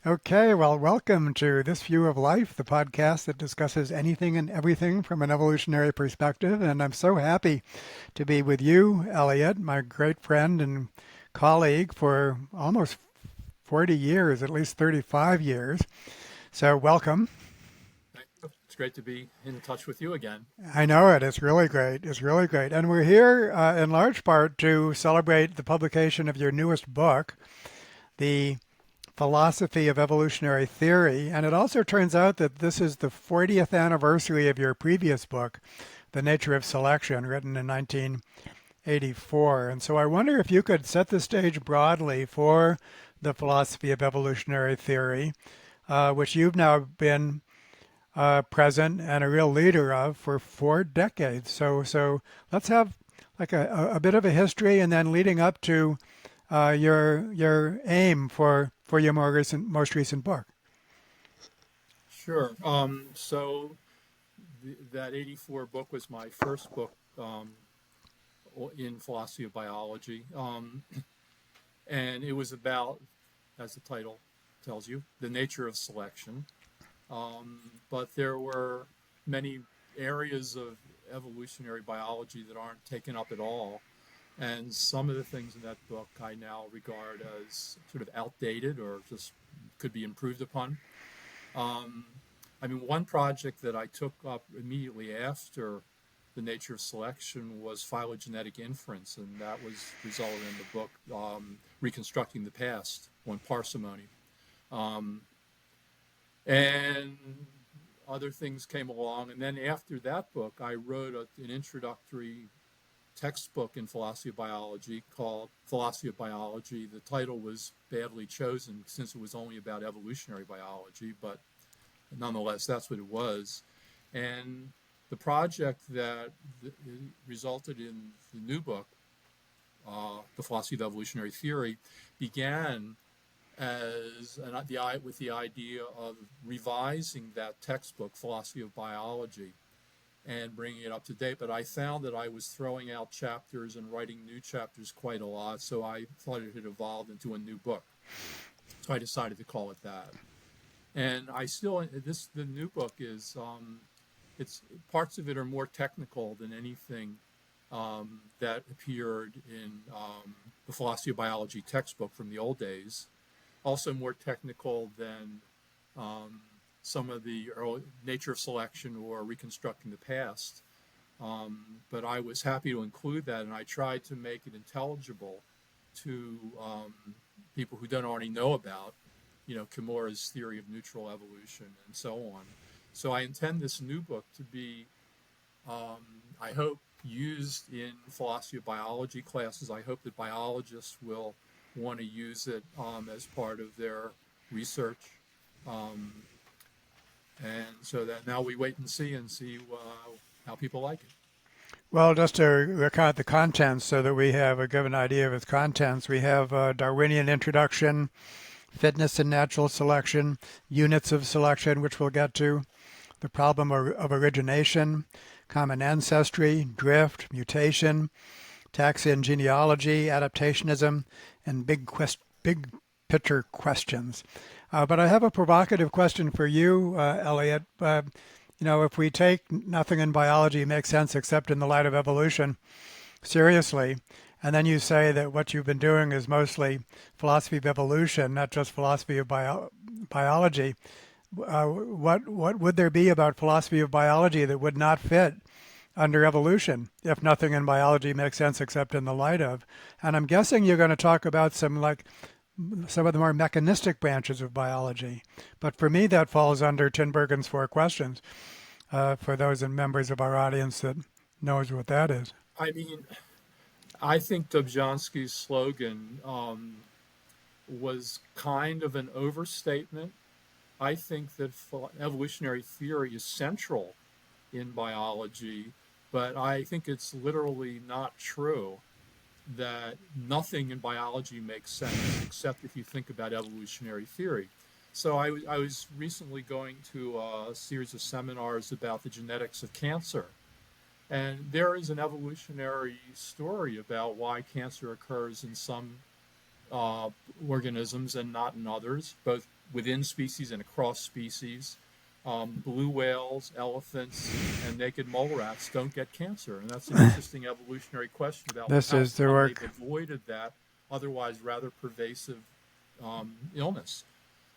Okay, well, welcome to This View of Life, the podcast that discusses anything and everything from an evolutionary perspective. And I'm so happy to be with you, Elliott, my great friend and colleague for almost 40 years, at least 35 years. So, welcome. Thank you. It's great to be in touch with you again. I know it. It's really great. It's really great. And we're here in large part to celebrate the publication of your newest book, The Philosophy of Evolutionary Theory. And it also turns out that this is the 40th anniversary of your previous book, The Nature of Selection, written in 1984. And so I wonder if you could set the stage broadly for the philosophy of evolutionary theory, which you've now been present and a real leader of for 4 decades. So let's have like a bit of a history, and then leading up to your aim for your most recent book. Sure. That 84 book was my first book in philosophy of biology. And it was about, as the title tells you, the nature of selection. But there were many areas of evolutionary biology that aren't taken up at all. And some of the things in that book I now regard as sort of outdated or just could be improved upon. Um, one project that I took up immediately after the nature of selection was phylogenetic inference, and that was resulted in the book Reconstructing the Past on Parsimony. Um, and other things came along, and then after that book, I wrote an introductory textbook in philosophy of biology called Philosophy of Biology. The title was badly chosen since it was only about evolutionary biology, but nonetheless, that's what it was. And the project that resulted in the new book, The Philosophy of Evolutionary Theory, began with the idea of revising that textbook, Philosophy of Biology, and bringing it up to date. But I found that I was throwing out chapters and writing new chapters quite a lot, so I thought it had evolved into a new book. So I decided to call it that. And the new book is, it's parts of it are more technical than anything that appeared in the philosophy of biology textbook from the old days. Also more technical than some of the early nature of selection or reconstructing the past. But I was happy to include that, and I tried to make it intelligible to people who don't already know about, Kimura's theory of neutral evolution and so on. So I intend this new book to be, I hope, used in philosophy of biology classes. I hope that biologists will want to use it as part of their research. Um, and so that now we wait and see how people like it. Well, just to recount the contents so that we have a given idea of its contents, we have a Darwinian introduction, fitness and natural selection, units of selection, which we'll get to, the problem of origination, common ancestry, drift, mutation, taxa and genealogy, adaptationism, and big picture questions. But I have a provocative question for you, Elliott. If we take nothing in biology makes sense except in the light of evolution seriously, and then you say that what you've been doing is mostly philosophy of evolution, not just philosophy of biology, what would there be about philosophy of biology that would not fit under evolution if nothing in biology makes sense except in the light of? And I'm guessing you're going to talk about some of the more mechanistic branches of biology. But for me, that falls under Tinbergen's four questions, for those members of our audience that knows what that is. I mean, I think Dobzhansky's slogan was kind of an overstatement. I think that evolutionary theory is central in biology, but I think it's literally not true that nothing in biology makes sense except if you think about evolutionary theory. So I was recently going to a series of seminars about the genetics of cancer. And there is an evolutionary story about why cancer occurs in some organisms and not in others, both within species and across species. Blue whales, elephants, and naked mole rats don't get cancer, and that's an interesting evolutionary question about This how is the come they've work. avoided that otherwise rather pervasive illness.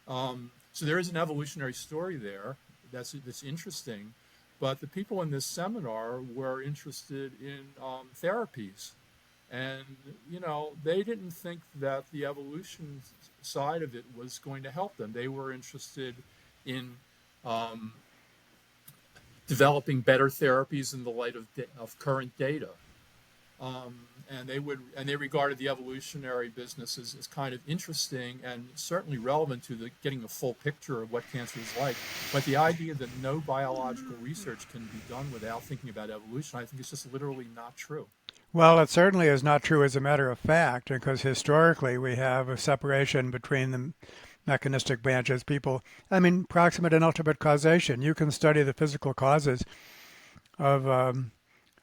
So there is an evolutionary story there that's interesting, but the people in this seminar were interested in therapies, and they didn't think that the evolution side of it was going to help them. They were interested in um, developing better therapies in the light of current data. And they regarded the evolutionary business as kind of interesting and certainly relevant to getting a full picture of what cancer is like. But the idea that no biological research can be done without thinking about evolution, I think is just literally not true. Well, it certainly is not true as a matter of fact, because historically we have a separation between the mechanistic branches. Proximate and ultimate causation. You can study the physical causes of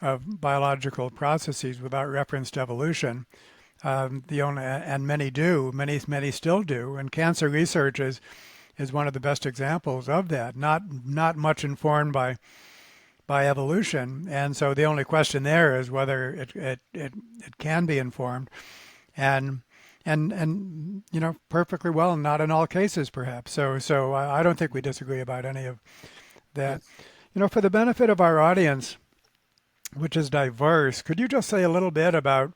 biological processes without reference to evolution. And many do, many still do. And cancer research is one of the best examples of that. Not much informed by evolution, and so the only question there is whether it can be informed, and perfectly well, not in all cases, perhaps. So I don't think we disagree about any of that. Yes. For the benefit of our audience, which is diverse, could you just say a little bit about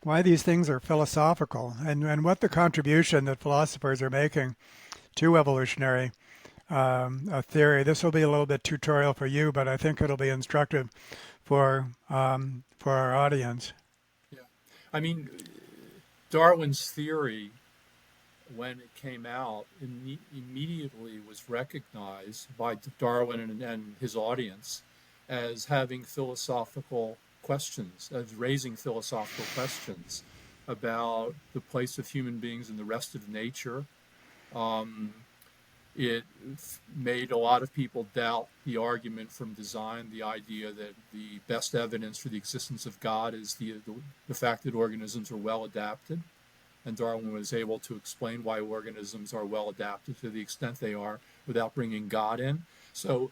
why these things are philosophical and what the contribution that philosophers are making to evolutionary a theory? This will be a little bit tutorial for you, but I think it'll be instructive for our audience. Yeah. I mean, Darwin's theory, when it came out, immediately was recognized by Darwin and his audience as having philosophical questions, as raising philosophical questions about the place of human beings in the rest of nature. It made a lot of people doubt the argument from design, the idea that the best evidence for the existence of God is the fact that organisms are well adapted. And Darwin was able to explain why organisms are well adapted to the extent they are without bringing God in. So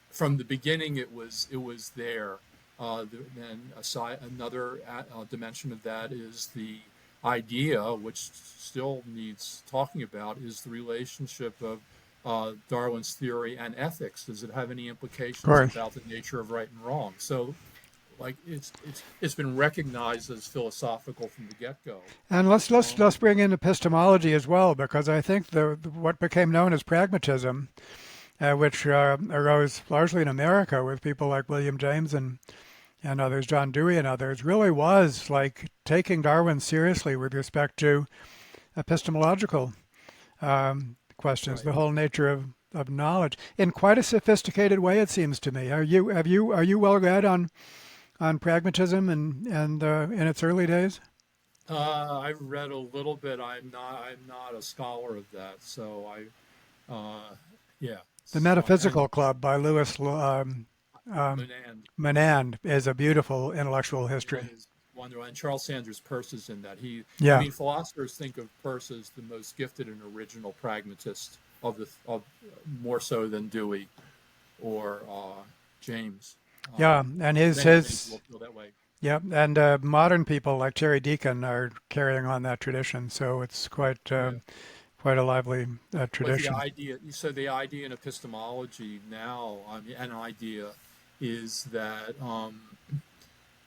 from the beginning, it was there. Then another dimension of that is the idea, which still needs talking about, is the relationship of Darwin's theory and ethics. Does it have any implications about the nature of right and wrong? So, like, it's been recognized as philosophical from the get-go. And let's bring in epistemology as well, because I think what became known as pragmatism, which arose largely in America with people like William James and others, John Dewey and others, really was like taking Darwin seriously with respect to epistemological questions, Right. the whole nature of knowledge, in quite a sophisticated way, it seems to me. Are you well read on pragmatism and in its early days? I've read a little bit. I'm not a scholar of that, so yeah. The And Metaphysical Club by Louis Menand, Menand is a beautiful intellectual history. is wonderful, and Charles Sanders Peirce is in that. I Yeah. mean, philosophers think of Peirce as the most gifted and original pragmatist of more so than Dewey or James. Yeah, and Many people feel that way. yeah, and modern people like Terry Deacon are carrying on that tradition, so it's quite Yeah. quite a lively But tradition. the idea in epistemology now, an idea is that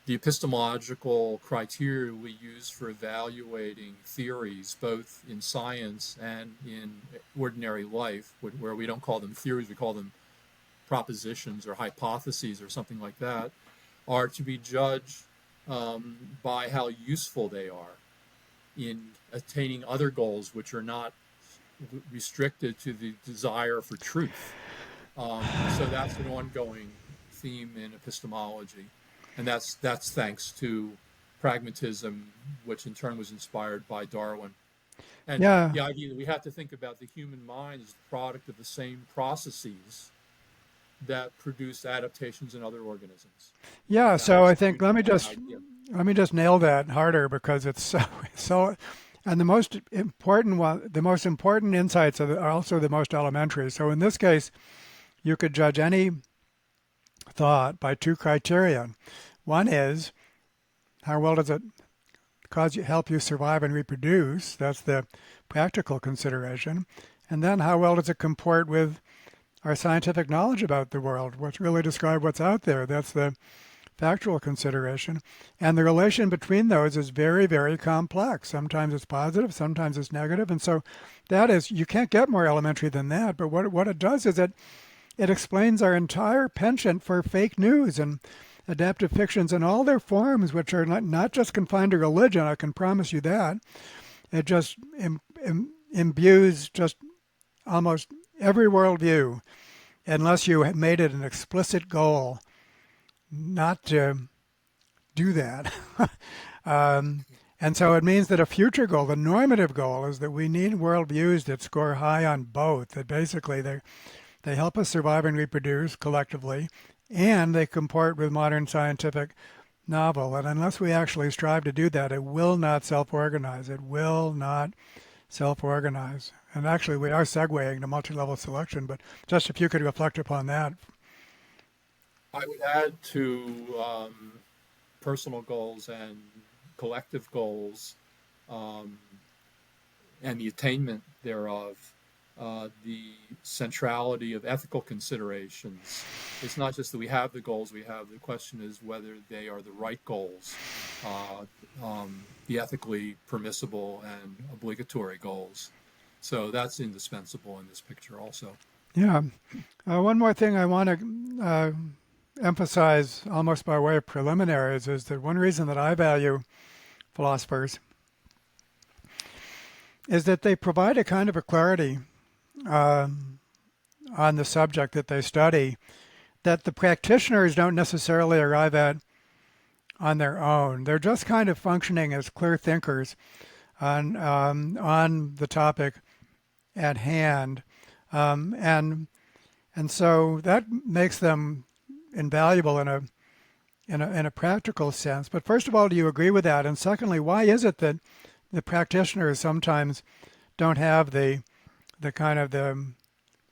the epistemological criteria we use for evaluating theories, both in science and in ordinary life, where we don't call them theories, we call them propositions or hypotheses or something like that, are to be judged by how useful they are in attaining other goals which are not restricted to the desire for truth. So that's an ongoing theme in epistemology, and that's thanks to pragmatism, which in turn was inspired by Darwin. And Yeah, the idea that we have to think about the human mind as the product of the same processes that produce adaptations in other organisms. yeah. That So was I a think huge idea. let me just nail that harder because it's so And the most important insights are also the most elementary. So in this case, you could judge any thought by two criteria. One is how well does it help you survive and reproduce? That's the practical consideration. And then how well does it comport with our scientific knowledge about the world? What's really describe what's out there? That's the factual consideration. And the relation between those is very, very complex. Sometimes it's positive, sometimes it's negative. And so that is, you can't get more elementary than that. But what it does is it explains our entire penchant for fake news and adaptive fictions in all their forms, which are not just confined to religion, I can promise you that. It just imbues just almost every worldview, unless you have made it an explicit goal not to do that. And so it means that a future goal, the normative goal, is that we need worldviews that score high on both, that basically they help us survive and reproduce collectively, and they comport with modern scientific novel. And unless we actually strive to do that, it will not self-organize. It will not self-organize. And actually, we are segueing to multi-level selection, but just if you could reflect upon that. I would add to personal goals and collective goals um, and the attainment thereof, the centrality of ethical considerations. It's not just that we have the goals we have, the question is whether they are the right goals, the ethically permissible and obligatory goals. So that's indispensable in this picture also. Yeah. One more thing I want to emphasize, almost by way of preliminaries, is that one reason that I value philosophers is that they provide a kind of a clarity on the subject that they study that the practitioners don't necessarily arrive at on their own. They're just kind of functioning as clear thinkers on the topic at hand, and so that makes them invaluable in a practical sense. But first of all, do you agree with that? And secondly, why is it that the practitioners sometimes don't have the kind of the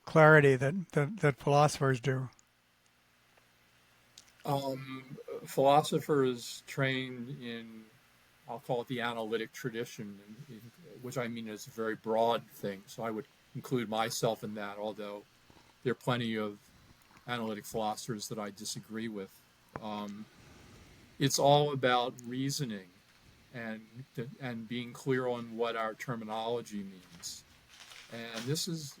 clarity that philosophers do? Philosophers trained in, I'll call it the analytic tradition, which I mean is a very broad thing. So I would include myself in that, although there are plenty of analytic philosophers that I disagree with. It's all about reasoning and being clear on what our terminology means. And this is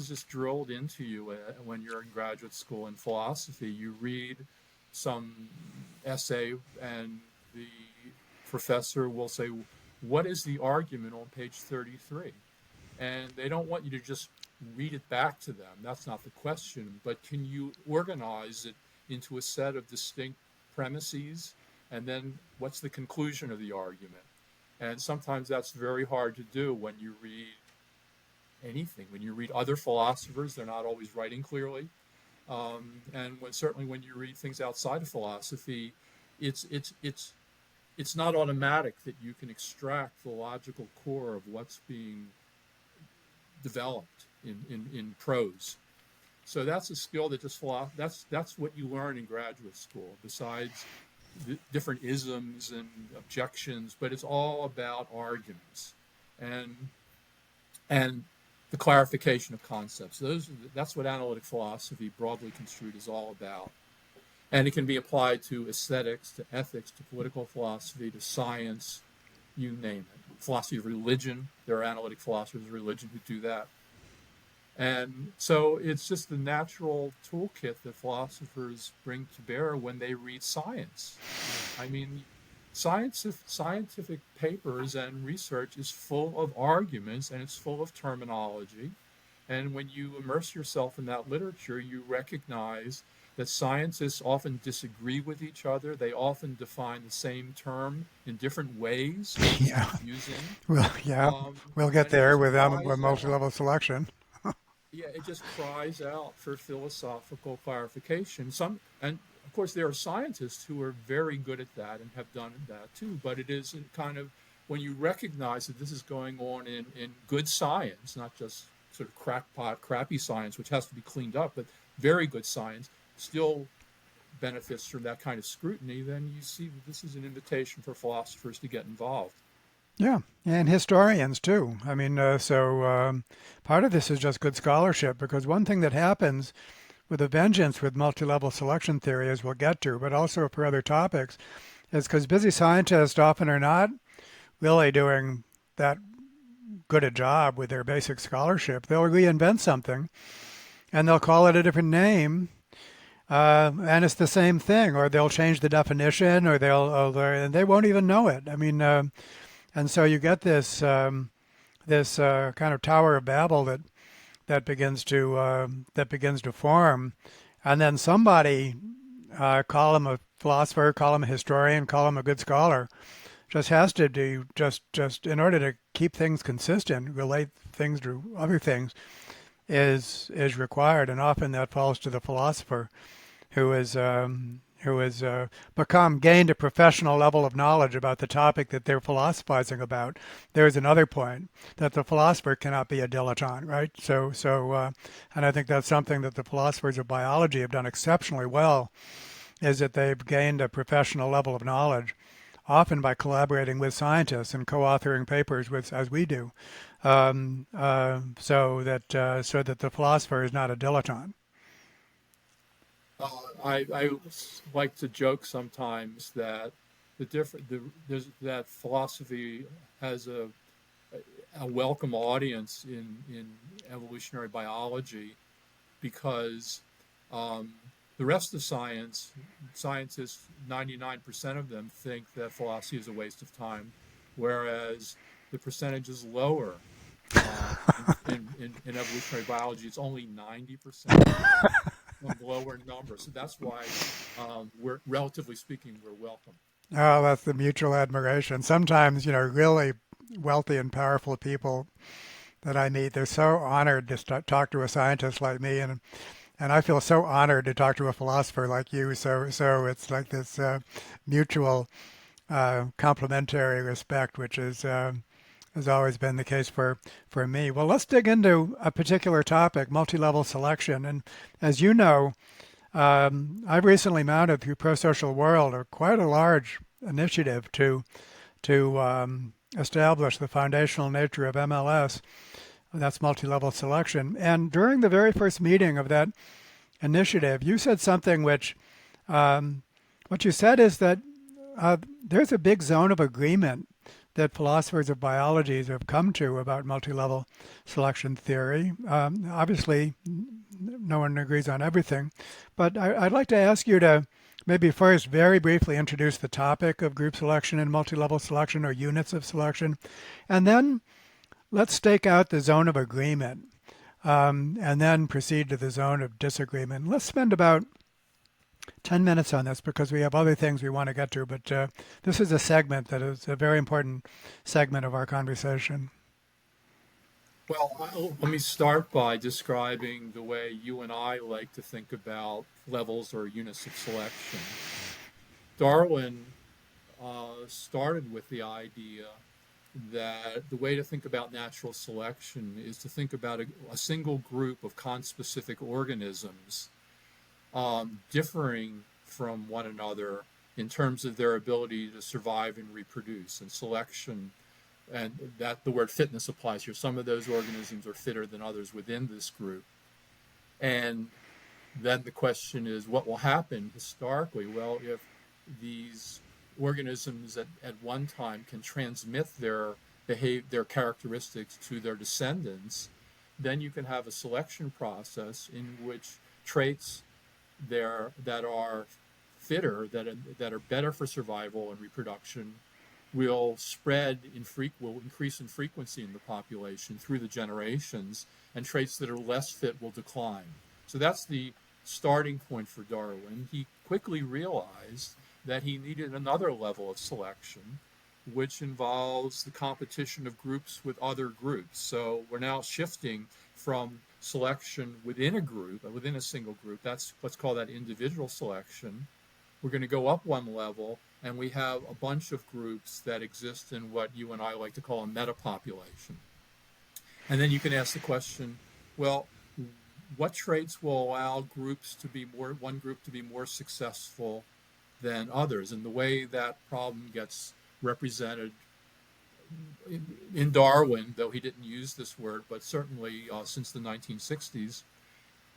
just drilled into you when you're in graduate school in philosophy. You read some essay and the professor will say, what is the argument on page 33? And they don't want you to just read it back to them. That's not the question. But can you organize it into a set of distinct premises? And then what's the conclusion of the argument? And sometimes that's very hard to do when you read anything. When you read other philosophers, they're not always writing clearly. And certainly when you read things outside of philosophy, it's not automatic that you can extract the logical core of what's being developed in prose. So that's a skill that that's what you learn in graduate school, besides the different isms and objections, but it's all about arguments and the clarification of concepts. That's what analytic philosophy, broadly construed, is all about. And it can be applied to aesthetics, to ethics, to political philosophy, to science, you name it. Philosophy of religion, there are analytic philosophers of religion who do that. And so it's just the natural toolkit that philosophers bring to bear when they read science. I mean, scientific papers and research is full of arguments and it's full of terminology. And when you immerse yourself in that literature, you recognize that scientists often disagree with each other. They often define the same term in different ways, which is Yeah. confusing. Well, yeah, we'll get And it there just with cries out. multi-level selection. Yeah, it just cries out for philosophical clarification. And of course, there are scientists who are very good at that and have done that too. But it is a kind of when you recognize that this is going on in good science, not just sort of crackpot, crappy science, which has to be cleaned up, but very good science still benefits from that kind of scrutiny, then you see that this is an invitation for philosophers to get involved. Yeah, and historians too. I mean, part of this is just good scholarship because one thing that happens with a vengeance with multi-level selection theory, as we'll get to, but also for other topics, is because busy scientists often are not really doing that good a job with their basic scholarship. They'll reinvent something and they'll call it a different name, and it's the same thing, or they'll change the definition, or and they won't even know it. I mean, and so you get this kind of Tower of Babel that begins to form, and then somebody, call him a philosopher, call him a historian, call him a good scholar, just has to do just in order to keep things consistent, relate things to other things is required, and often that falls to the philosopher who has gained a professional level of knowledge about the topic that they're philosophizing about. There's another point that the philosopher cannot be a dilettante, right? And I think that's something that the philosophers of biology have done exceptionally well, is that they've gained a professional level of knowledge, often by collaborating with scientists and co-authoring papers with, as we do, so that the philosopher is not a dilettante. I like to joke sometimes that that philosophy has a welcome audience in evolutionary biology because the rest of scientists, 99% of them think that philosophy is a waste of time, whereas the percentage is lower. In evolutionary biology, it's only 90%, a lower number. So that's why we're, relatively speaking, we're welcome. Oh, that's the mutual admiration. Sometimes, really wealthy and powerful people that I meet, they're so honored to talk to a scientist like me, and I feel so honored to talk to a philosopher like you. So it's like this mutual complementary respect, which has always been the case for me. Well, let's dig into a particular topic, multi-level selection. And as you know, I've recently mounted through Pro-Social World quite a large initiative to establish the foundational nature of MLS. That's multi-level selection. And during the very first meeting of that initiative, you said something what you said is that there's a big zone of agreement that philosophers of biology have come to about multi-level selection theory. Obviously, no one agrees on everything, but I'd like to ask you to maybe first very briefly introduce the topic of group selection and multi-level selection or units of selection, and then let's stake out the zone of agreement, and then proceed to the zone of disagreement. Let's spend about 10 minutes on this because we have other things we want to get to, but this is a segment that is a very important segment of our conversation. Well, let me start by describing the way you and I like to think about levels or units of selection. Darwin started with the idea that the way to think about natural selection is to think about a single group of conspecific organisms differing from one another in terms of their ability to survive and reproduce. And selection, and that the word fitness applies here. Some of those organisms are fitter than others within this group. And then the question is, what will happen historically? Well, if these organisms at one time can transmit their characteristics to their descendants, then you can have a selection process in which traits that are fitter, that are better for survival and reproduction, will increase in frequency in the population through the generations, and traits that are less fit will decline. So that's the starting point for Darwin. He quickly realized that he needed another level of selection, which involves the competition of groups with other groups. So we're now shifting from selection within a single group. Let's call that individual selection. We're going to go up one level and we have a bunch of groups that exist in what you and I like to call a metapopulation. And then you can ask the question, well, what traits will allow one group to be more successful than others? And the way that problem gets represented in Darwin, though he didn't use this word, but certainly since the 1960s,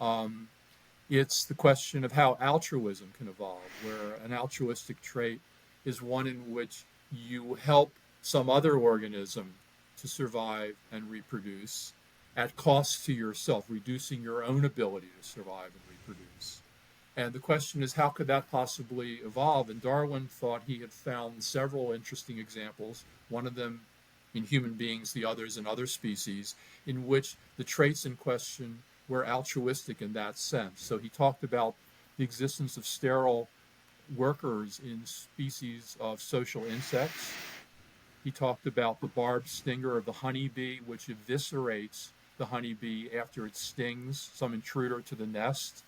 um, it's the question of how altruism can evolve, where an altruistic trait is one in which you help some other organism to survive and reproduce at cost to yourself, reducing your own ability to survive and reproduce. And the question is, how could that possibly evolve? And Darwin thought he had found several interesting examples, one of them in human beings, the others in other species, in which the traits in question were altruistic in that sense. So he talked about the existence of sterile workers in species of social insects. He talked about the barbed stinger of the honeybee, which eviscerates the honeybee after it stings some intruder to the nest.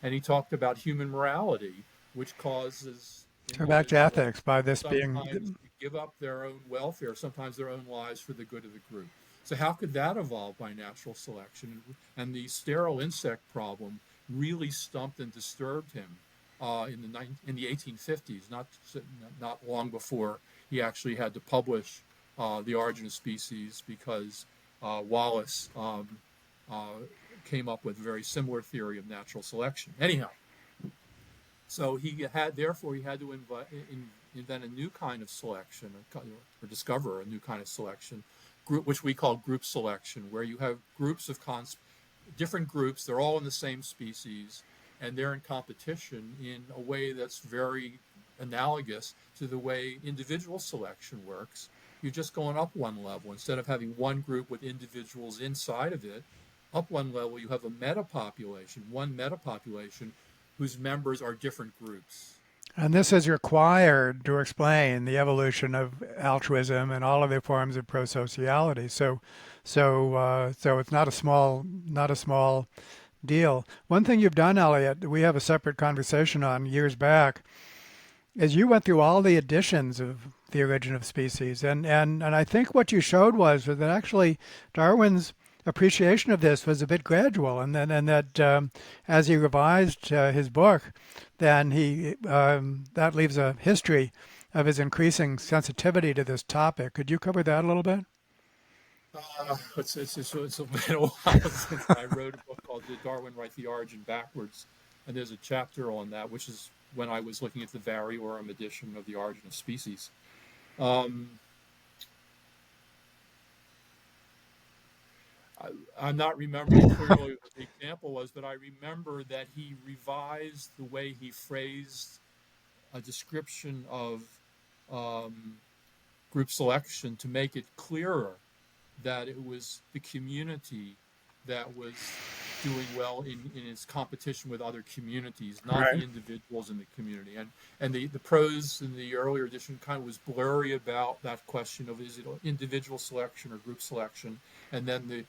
And he talked about human morality, which causes So back to individuals ethics by this sometimes being. to give up their own welfare, sometimes their own lives for the good of the group. So how could that evolve by natural selection? And the sterile insect problem really stumped and disturbed him in the 1850s, not long before he actually had to publish The Origin of Species, because Wallace uh, came up with a very similar theory of natural selection. Anyhow, so therefore he had to invent a new kind of selection, or discover a new kind of selection, which we call group selection, where you have groups of different groups. They're all in the same species, and they're in competition in a way that's very analogous to the way individual selection works. You're just going up one level. Instead of having one group with individuals inside of it, up one level you have a one metapopulation whose members are different groups. And this is required to explain the evolution of altruism and all of the forms of prosociality. So it's not a small deal. One thing you've done, Elliott, we have a separate conversation on years back, is you went through all the editions of The Origin of Species, and I think what you showed was that actually Darwin's appreciation of this was a bit gradual, and that as he revised his book, then he that leaves a history of his increasing sensitivity to this topic. Could you cover that a little bit? It's been a while since I wrote a book called Did Darwin Write the Origin Backwards? And there's a chapter on that, which is when I was looking at the Variorum edition of The Origin of Species. Um, I'm not remembering clearly what the example was, but I remember that he revised the way he phrased a description of um, group selection to make it clearer that it was the community that was doing well in its competition with other communities, not Right. the individuals in the community. And the prose in the earlier edition kind of was blurry about that question of, is it individual selection or group selection? And then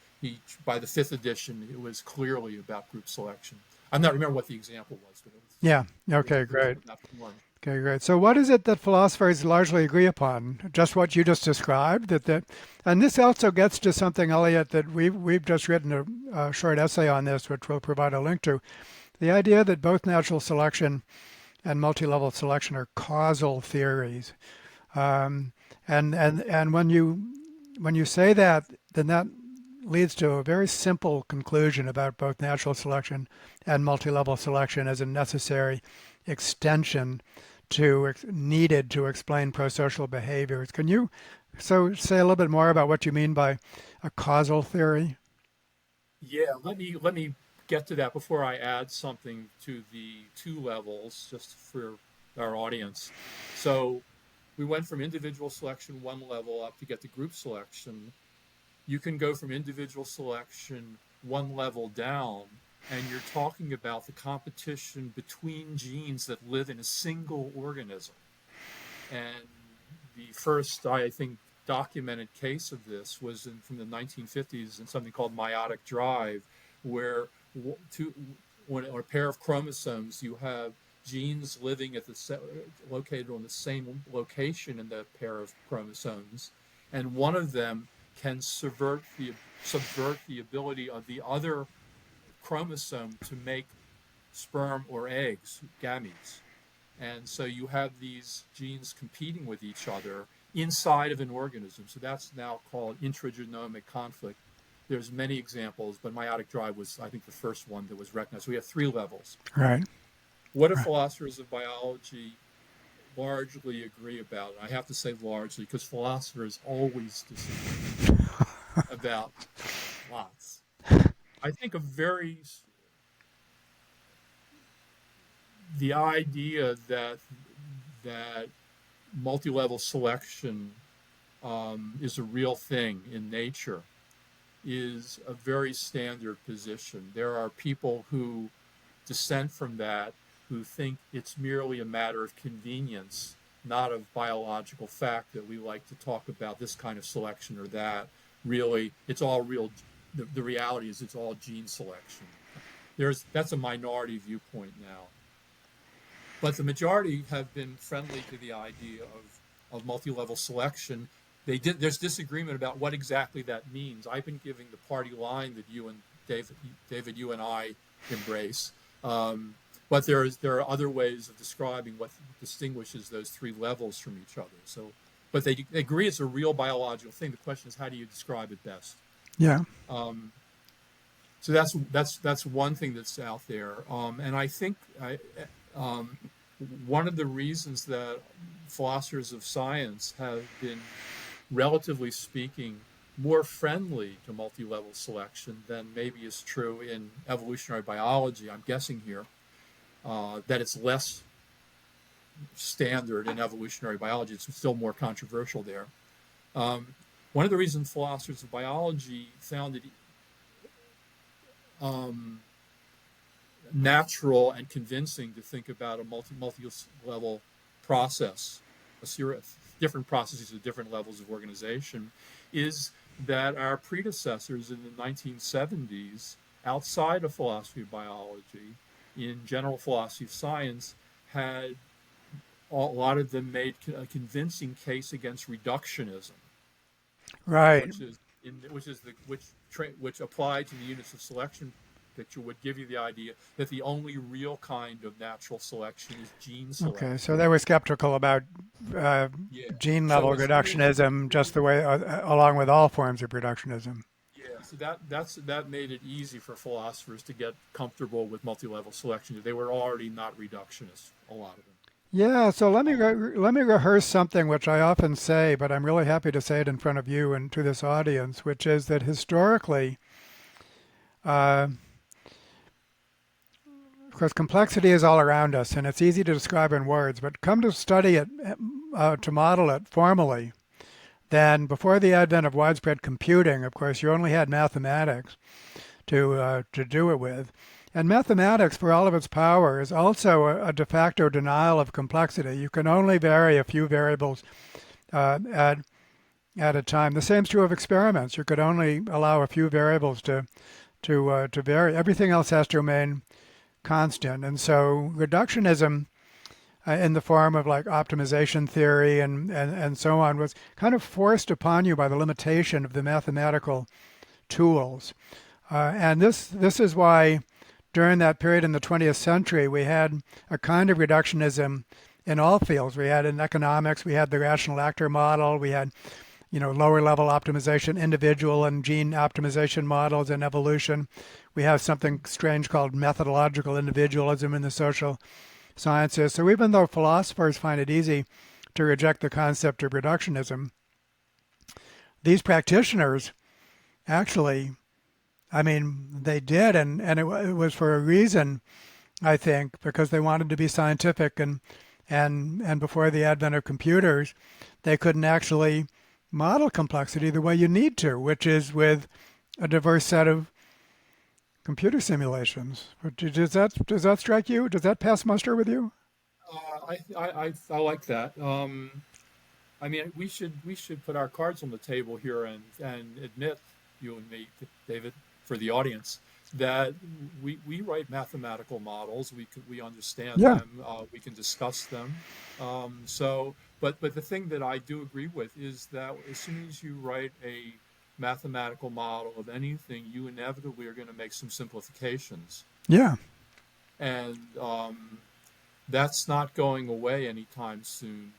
by the fifth edition, it was clearly about group selection. I'm not remember what the example was, but Yeah. it was Okay. clearly Great. in that form. Okay, great. So, what is it that philosophers largely agree upon? Just what you just described. And this also gets to something, Elliott, that we've just written a short essay on this, which we'll provide a link to. The idea that both natural selection and multi-level selection are causal theories, um, and when you say that, then that leads to a very simple conclusion about both natural selection and multi-level selection as a necessary extension needed to explain prosocial behaviors. Can you say a little bit more about what you mean by a causal theory? Yeah, let me get to that before I add something to the two levels, just for our audience. So we went from individual selection one level up to get to group selection. You can go from individual selection one level down, and you're talking about the competition between genes that live in a single organism. And the first, I think, documented case of this was from the 1950s in something called meiotic drive, where two, when a pair of chromosomes, you have genes living located on the same location in the pair of chromosomes, and one of them can subvert the ability of the other chromosome to make sperm or eggs, gametes. And so you have these genes competing with each other inside of an organism. So that's now called intragenomic conflict. There's many examples, but meiotic drive was, I think, the first one that was recognized. So we have three levels. Right. What do philosophers of biology largely agree about? And I have to say largely because philosophers always disagree about lots. I think the idea that multi-level selection is a real thing in nature is a very standard position. There are people who dissent from that, who think it's merely a matter of convenience, not of biological fact, that we like to talk about this kind of selection or that. Really, it's all real. The reality is it's all gene selection. That's a minority viewpoint now. But the majority have been friendly to the idea of multi-level selection. There's disagreement about what exactly that means. I've been giving the party line that you and David, you and I embrace. But there are other ways of describing what distinguishes those three levels from each other. So, but they agree it's a real biological thing. The question is, how do you describe it best? Yeah. So that's one thing that's out there. And I think one of the reasons that philosophers of science have been, relatively speaking, more friendly to multi-level selection than maybe is true in evolutionary biology, I'm guessing here, that it's less standard in evolutionary biology. It's still more controversial there. One of the reasons philosophers of biology found it natural and convincing to think about a multi-level process, a series of different processes at different levels of organization, is that our predecessors in the 1970s, outside of philosophy of biology, in general philosophy of science, had a lot of them made a convincing case against reductionism, Right. which applied to the units of selection picture would give you the idea that the only real kind of natural selection is gene selection. Okay. So they were skeptical about Yeah. gene So level as soon as reductionism, just the way, along with all forms of reductionism. Yeah, so that made it easy for philosophers to get comfortable with multi-level selection. They were already not reductionists, a lot of them. Yeah, so let me rehearse something which I often say, but I'm really happy to say it in front of you and to this audience, which is that historically, uh, of course, complexity is all around us, and it's easy to describe in words. But come to study it, to model it formally, then before the advent of widespread computing, of course, you only had mathematics to do it with. And mathematics, for all of its power, is also a de facto denial of complexity. You can only vary a few variables at a time. The same is true of experiments. You could only allow a few variables to vary. Everything else has to remain constant. And so reductionism, in the form of like optimization theory and so on, was kind of forced upon you by the limitation of the mathematical tools. And this is why during that period in the 20th century, we had a kind of reductionism in all fields. We had in economics, we had the rational actor model, we had lower level optimization, individual and gene optimization models in evolution. We have something strange called methodological individualism in the social sciences. So even though philosophers find it easy to reject the concept of reductionism, these practitioners actually, they did, and it was for a reason, I think, because they wanted to be scientific, and before the advent of computers, they couldn't actually model complexity the way you need to, which is with a diverse set of computer simulations. Does that strike you? Does that pass muster with you? I like that. We should put our cards on the table here and admit, you and me, David, for the audience, that we write mathematical models. We understand Yeah. them. We can discuss them. But the thing that I do agree with is that as soon as you write a mathematical model of anything, you inevitably are going to make some simplifications, Yeah. and that's not going away anytime soon.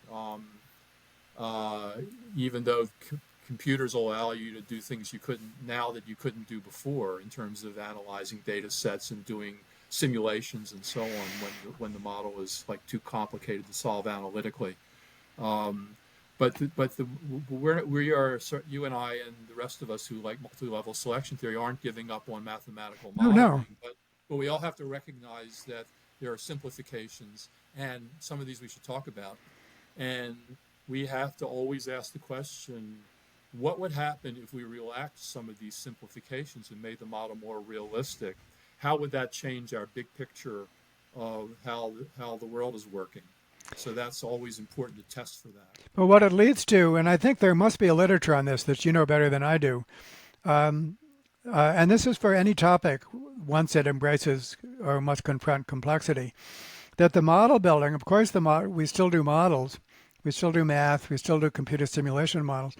Uh, Even though computers will allow you to do things you couldn't now that you couldn't do before in terms of analyzing data sets and doing simulations and so on when the model is like too complicated to solve analytically. Um, we are you and I and the rest of us who like multi-level selection theory aren't giving up on mathematical No, no. modeling, but we all have to recognize that there are simplifications, and some of these we should talk about. And we have to always ask the question, what would happen if we relaxed some of these simplifications and made the model more realistic? How would that change our big picture of how the world is working? So that's always important to test for that. But what it leads to, and I think there must be a literature on this that you know better than I do, um, and this is for any topic once it embraces or must confront complexity, that the model building, of course, we still do models, we still do math, we still do computer simulation models,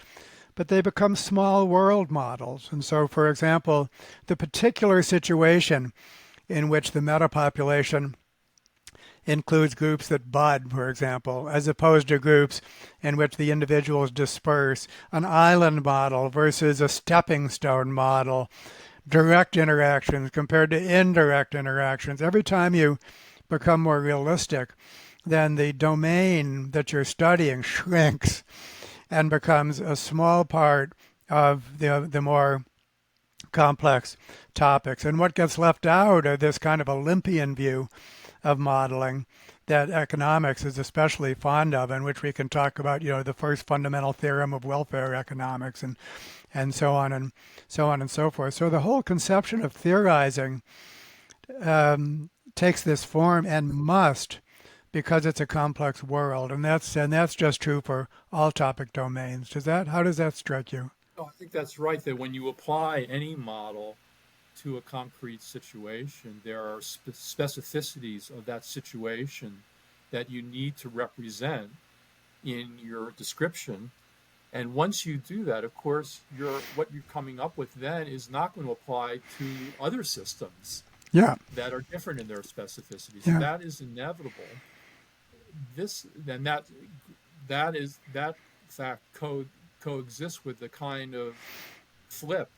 but they become small world models. And so, for example, the particular situation in which the metapopulation includes groups that bud, for example, as opposed to groups in which the individuals disperse, an island model versus a stepping stone model, direct interactions compared to indirect interactions. Every time you become more realistic, then the domain that you're studying shrinks and becomes a small part of the more complex topics. And what gets left out of this kind of Olympian view of modeling that economics is especially fond of, in which we can talk about, the first fundamental theorem of welfare economics and so on and so on and so forth. So the whole conception of theorizing takes this form and must, because it's a complex world, and that's just true for all topic domains. How does that strike you? Oh, I think that's right, that when you apply any model to a concrete situation, there are specificities of that situation that you need to represent in your description. And once you do that, of course, what you're coming up with then is not going to apply to other systems Yeah, that are different in their specificities. yeah, That is inevitable. This then that fact coexists with the kind of flip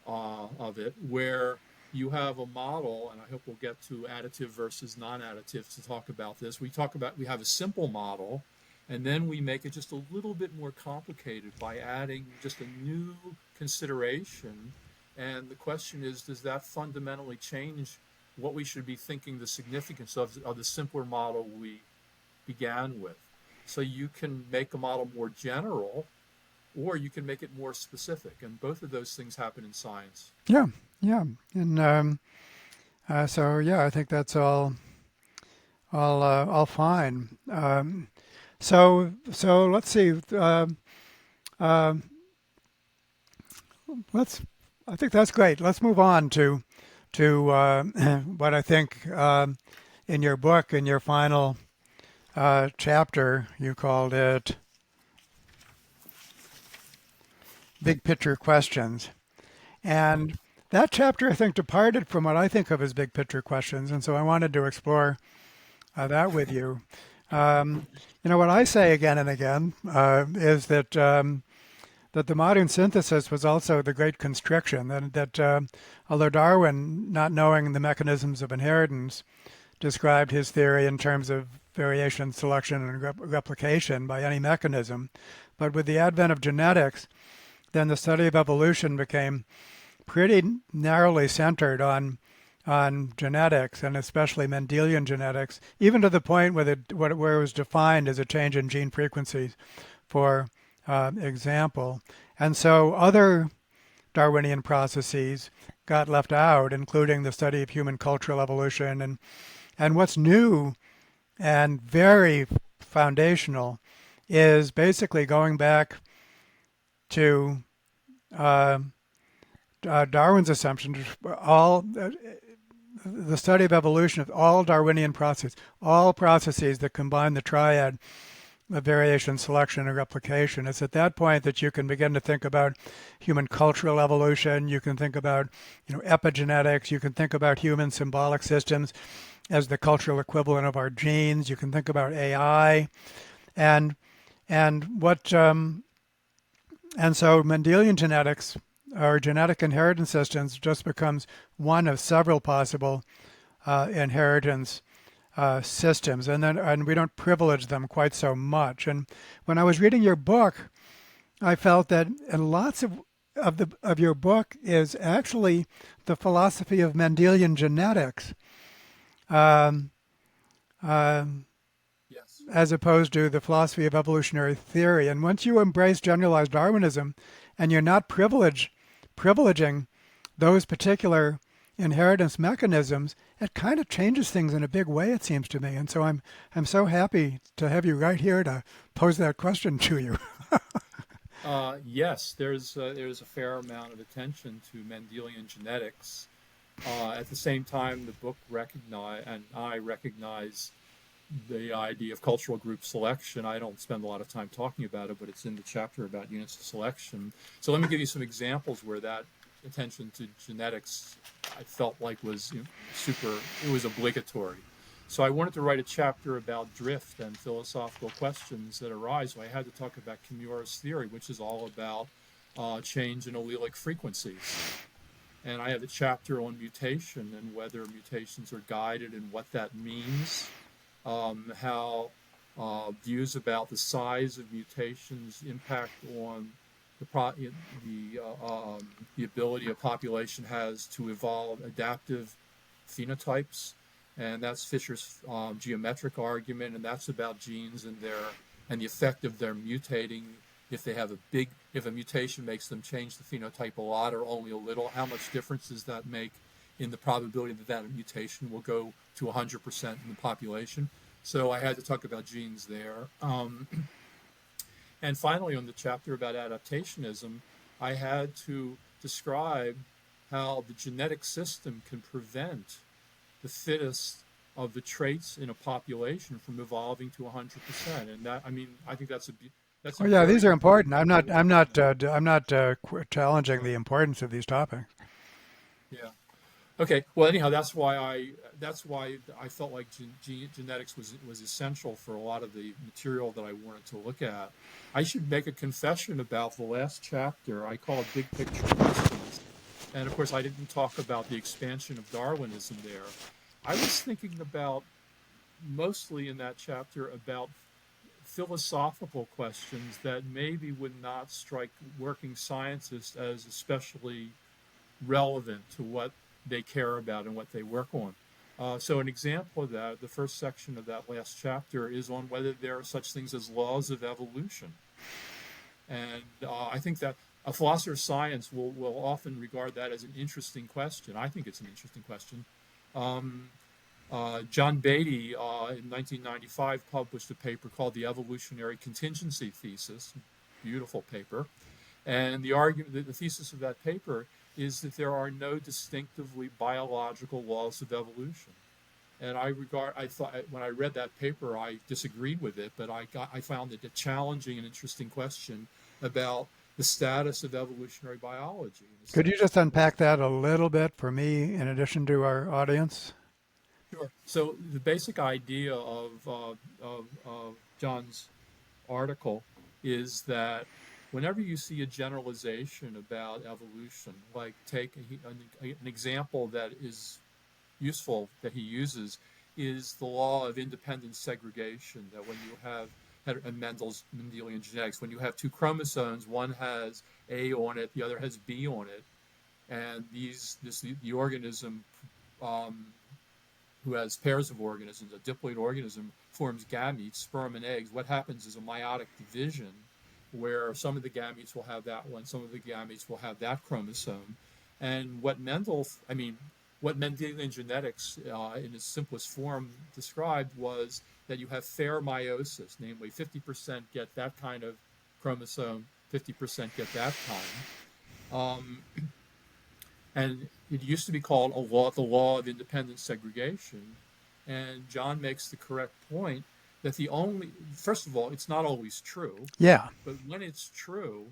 of it, where you have a model, and I hope we'll get to additive versus non-additive to talk about this. We have a simple model, and then we make it just a little bit more complicated by adding just a new consideration. And the question is, does that fundamentally change what we should be thinking the significance of the simpler model we began with? So you can make a model more general, or you can make it more specific, and both of those things happen in science. yeah, yeah. And so yeah, I think that's all fine. So let's see. Uh, let's. I think that's great. Let's move on to what I think in your book, in your final chapter, you called it Big Picture Questions. And that chapter, I think, departed from what I think of as big picture questions. And so I wanted to explore that with you. Um, what I say again and again is that the modern synthesis was also the great constriction, that although Darwin, not knowing the mechanisms of inheritance, described his theory in terms of variation, selection, and replication by any mechanism, but with the advent of genetics, then the study of evolution became pretty narrowly centered on genetics, and especially Mendelian genetics, even to the point where it was defined as a change in gene frequencies, for example. And so other Darwinian processes got left out, including the study of human cultural evolution. And what's new and very foundational is basically going back to Darwin's assumption, all the study of evolution of all Darwinian processes, all processes that combine the triad of variation, selection, and replication. It's at that point that you can begin to think about human cultural evolution. You can think about, epigenetics. You can think about human symbolic systems as the cultural equivalent of our genes. You can think about AI, and what and so Mendelian genetics or genetic inheritance systems just becomes one of several possible inheritance systems, and we don't privilege them quite so much. And when I was reading your book, I felt that lots of your book is actually the philosophy of Mendelian genetics, um, um, Yes. as opposed to the philosophy of evolutionary theory. And once you embrace generalized Darwinism, and you're not privileging those particular inheritance mechanisms, it kind of changes things in a big way, it seems to me. And so I'm so happy to have you right here to pose that question to you. Yes, there's a fair amount of attention to Mendelian genetics. At the same time, the book I recognize the idea of cultural group selection. I don't spend a lot of time talking about it, but it's in the chapter about units of selection. So let me give you some examples where that attention to genetics I felt like was it was obligatory. So I wanted to write a chapter about drift and philosophical questions that arise. So I had to talk about Kimura's theory, which is all about change in allelic frequencies. And I have a chapter on mutation and whether mutations are guided and what that means, how views about the size of mutations impact on the ability a population has to evolve adaptive phenotypes, and that's Fisher's geometric argument, and that's about genes and the effect of their mutating. If a mutation makes them change the phenotype a lot or only a little, how much difference does that make in the probability that that mutation will go to 100% in the population? So I had to talk about genes there. And finally, on the chapter about adaptationism, I had to describe how the genetic system can prevent the fittest of the traits in a population from evolving to 100%. And that, I mean, I think that's a Oh yeah, very these are important. I'm not challenging right. the importance of these topics. Yeah. Okay. Well, anyhow, that's why I felt like genetics was essential for a lot of the material that I wanted to look at. I should make a confession about the last chapter. I call it big picture questions, and of course, I didn't talk about the expansion of Darwinism there. I was thinking about mostly in that chapter about philosophical questions that maybe would not strike working scientists as especially relevant to what they care about and what they work on. So an example of that, the first section of that last chapter is on whether there are such things as laws of evolution. And I think that a philosopher of science will often regard that as an interesting question. I think it's an interesting question. Um, John Beatty in 1995 published a paper called The Evolutionary Contingency Thesis, beautiful paper. And the thesis of that paper is that there are no distinctively biological laws of evolution. And I thought when I read that paper, I disagreed with it, but I found it a challenging and interesting question about the status of evolutionary biology in a Could you sense. just unpack that a little bit for me, in addition to our audience? Sure. So the basic idea of John's article is that whenever you see a generalization about evolution, like take an example that is useful that he uses is the law of independent segregation, that when you have Mendelian genetics, when you have two chromosomes, one has A on it, the other has B on it, and the organism um, who has pairs of organisms, a diploid organism, forms gametes, sperm and eggs. What happens is a meiotic division where some of the gametes will have that one, some of the gametes will have that chromosome. And what Mendelian genetics, in its simplest form, described was that you have fair meiosis, namely 50% get that kind of chromosome, 50% get that kind. Um, And it used to be called the law of independent segregation. And John makes the correct point that first of all, it's not always true, Yeah. but when it's true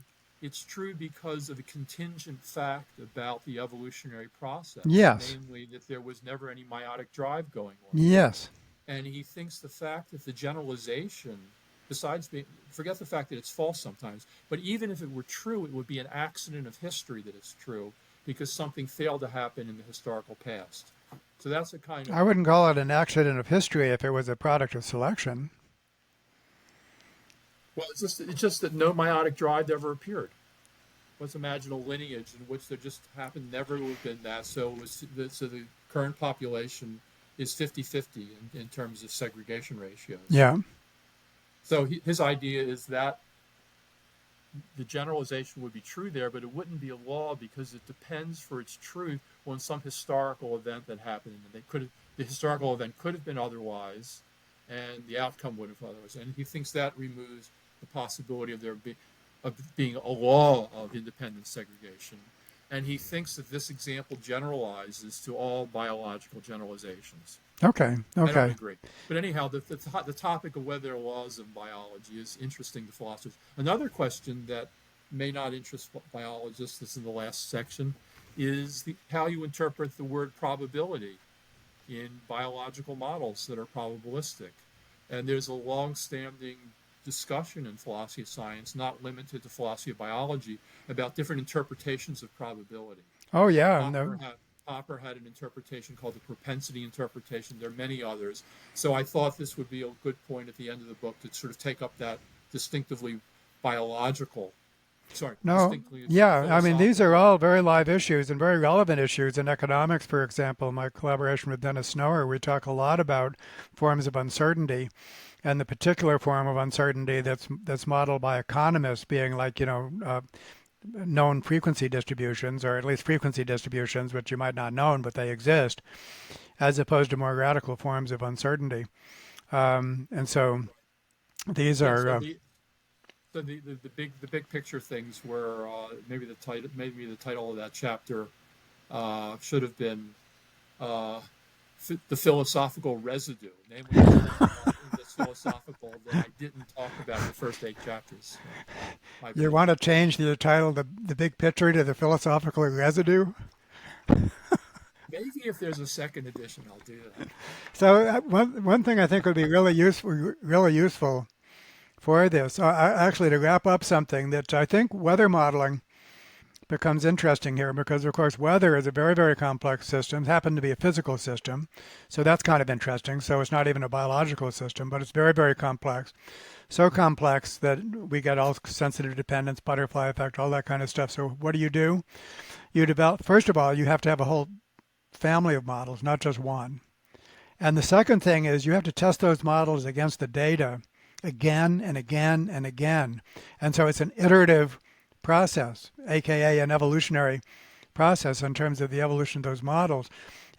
because of a contingent fact about the evolutionary process, Yes. namely that there was never any meiotic drive going on. Yes. And he thinks the fact that the generalization, forget the fact that it's false sometimes, but even if it were true, it would be an accident of history that it's true because something failed to happen in the historical past. So that's a kind of, I wouldn't call it an accident of history if it was a product of selection. well, it's just that no meiotic drive ever appeared. Let's imagine a lineage in which there just happened never to have been that. So the current population is 50-50 in terms of segregation ratios. Yeah. So his idea is that the generalization would be true there, but it wouldn't be a law because it depends for its truth on some historical event that happened. And the historical event could have been otherwise, and the outcome would have otherwise. And he thinks that removes the possibility of being a law of independent segregation. And he thinks that this example generalizes to all biological generalizations. Okay. I don't Okay. agree. But anyhow, the topic of whether there are laws of biology is interesting to philosophers. Another question that may not interest biologists, this is in the last section, is how you interpret the word probability in biological models that are probabilistic. And there's a long-standing discussion in philosophy of science, not limited to philosophy of biology, about different interpretations of probability. Oh, yeah. Popper No. had, Popper had an interpretation called the propensity interpretation. There are many others. So I thought this would be a good point at the end of the book to sort of take up that distinctively biological, No. distinctly Yeah. I mean, these are philosophical. all very live issues and very relevant issues in economics, for example. My collaboration with Dennis Snower, we talk a lot about forms of uncertainty and the particular form of uncertainty that's modeled by economists being like, known frequency distributions, or at least frequency distributions, which you might not know, but they exist, as opposed to more radical forms of uncertainty. And so these Yeah. are, The big picture things were maybe the title of that chapter should have been uh, the philosophical residue, namely something that's philosophical that I didn't talk about in the first 8 chapters. My you bad. want to change the title, the big picture, to the philosophical residue. Maybe if there's a second edition, I'll do that. So one thing I think would be really useful for this, actually to wrap up something that I think weather modeling becomes interesting here because, of course, weather is a very, very complex system. It happens to be a physical system. So that's kind of interesting. So it's not even a biological system, but it's very, very complex. So complex that we get all sensitive dependence, butterfly effect, all that kind of stuff. So what do? You develop, first of all, you have to have a whole family of models, not just one. And the second thing is you have to test those models against the data again and again and again. And so it's an iterative process, aka an evolutionary process in terms of the evolution of those models.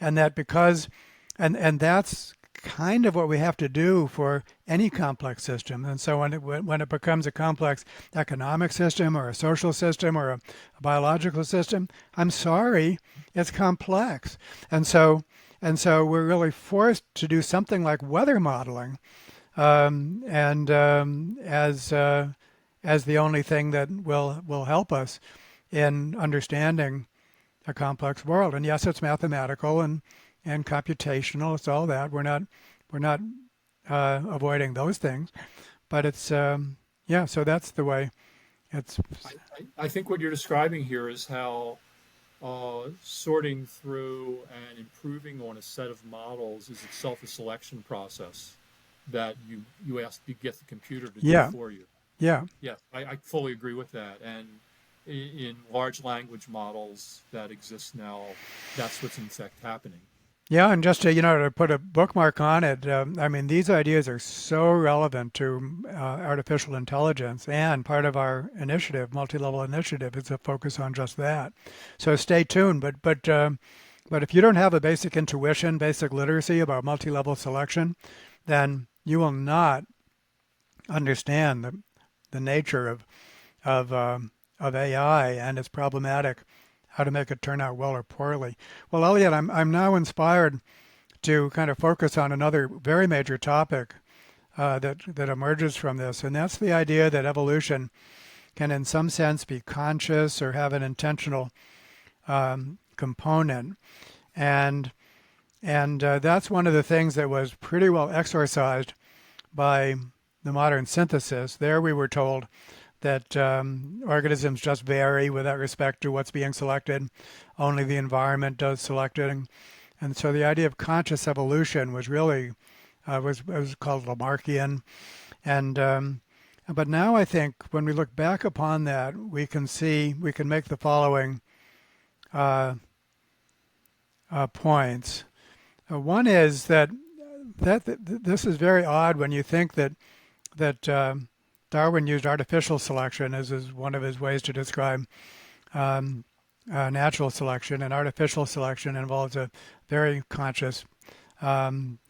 And that because and that's kind of what we have to do for any complex system. And so when it becomes a complex economic system or a social system or a biological system, I'm sorry, it's complex. And so we're really forced to do something like weather modeling, and as the only thing that will help us in understanding a complex world. And yes, it's mathematical and computational. It's all that. We're not avoiding those things, but it's yeah. So that's the way it's. I think what you're describing here is how sorting through and improving on a set of models is itself a selection process that you get the computer to do Yeah, for you. yeah. Yeah, I fully agree with that. And in large language models that exist now, that's what's in fact happening. Yeah, and just to to put a bookmark on it, I mean these ideas are so relevant to artificial intelligence, and part of our initiative, multi-level initiative, is a focus on just that. So stay tuned. But if you don't have a basic intuition, basic literacy about multi-level selection, then you will not understand the nature of of AI and its problematic how to make it turn out well or poorly. Well, Elliot, I'm now inspired to kind of focus on another very major topic that emerges from this, and that's the idea that evolution can, in some sense, be conscious or have an intentional component, and that's one of the things that was pretty well exorcised by the modern synthesis. There, we were told that organisms just vary without respect to what's being selected. Only the environment does selecting. And so the idea of conscious evolution was really was called Lamarckian. And but now I think when we look back upon that, we can make the following points. One is that this is very odd when you think that Darwin used artificial selection as one of his ways to describe natural selection, and artificial selection involves a very conscious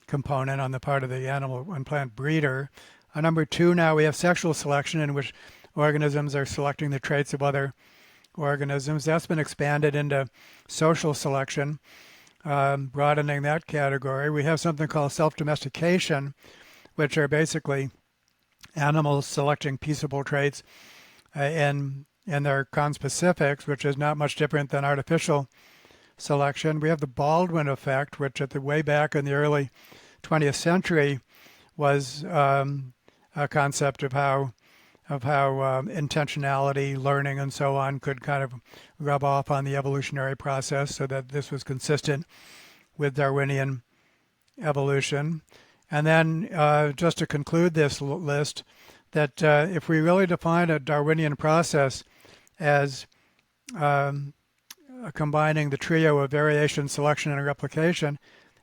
component on the part of the animal and plant breeder. Number two, now we have sexual selection, in which organisms are selecting the traits of other organisms. That's been expanded into social selection, broadening that category. We have something called self-domestication, which are basically animals selecting peaceable traits in their conspecifics, which is not much different than artificial selection. We have the Baldwin effect, which at the way back in the early 20th century was a concept of how intentionality, learning, and so on could kind of rub off on the evolutionary process, so that this was consistent with Darwinian evolution. And then just to conclude this list, that if we really define a Darwinian process as combining the trio of variation, selection, and replication,